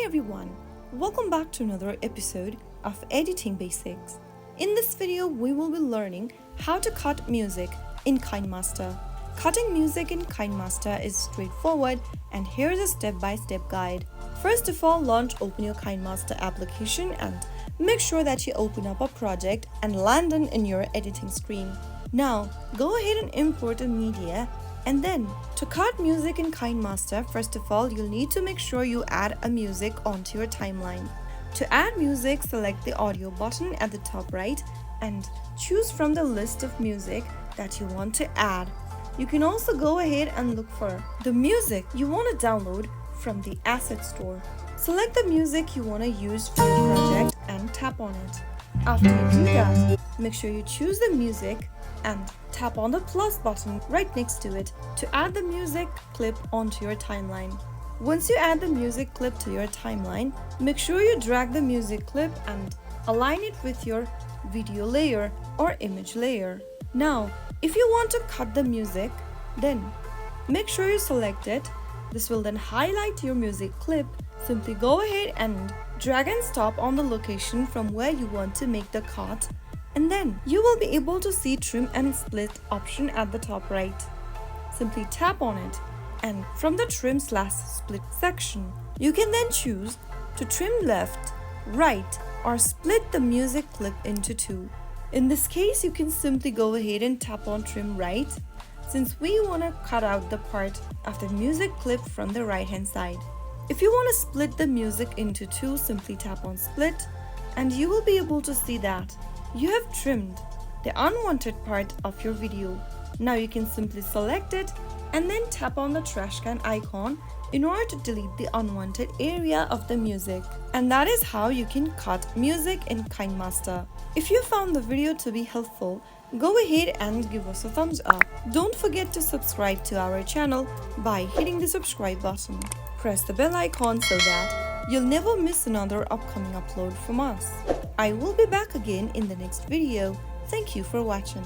Hi everyone, welcome back to another episode of Editing Basics. In this video, we will be learning how to cut music in KineMaster. Cutting music in KineMaster is straightforward, and here's a step-by-step guide. First of all, open your KineMaster application and make sure that you open up a project and land it in your editing screen. Now, go ahead and import a media. And then, to cut music in KineMaster, first of all, you'll need to make sure you add a music onto your timeline. To add music, select the audio button at the top right and choose from the list of music that you want to add. You can also go ahead and look for the music you want to download from the asset store. Select the music you want to use for your project and tap on it. After you do that, make sure you choose the music and tap on the plus button right next to it to add the music clip onto your timeline. Once you add the music clip to your timeline, make sure you drag the music clip and align it with your video layer or image layer. Now, if you want to cut the music, then make sure you select it. This will then highlight your music clip. Simply go ahead and drag and stop on the location from where you want to make the cut, and then you will be able to see trim and split option at the top right. Simply tap on it, and from the trim/split section, you can then choose to trim left, right, or split the music clip into two. In this case, you can simply go ahead and tap on trim right, since we want to cut out the part of the music clip from the right hand side. If you want to split the music into two, simply tap on split, and you will be able to see that you have trimmed the unwanted part of your video. Now you can simply select it and then tap on the trash can icon in order to delete the unwanted area of the music. And that is how you can cut music in KineMaster. If you found the video to be helpful, go ahead and give us a thumbs up. Don't forget to subscribe to our channel by hitting the subscribe button. Press the bell icon so that you'll never miss another upcoming upload from us. I will be back again in the next video. Thank you for watching.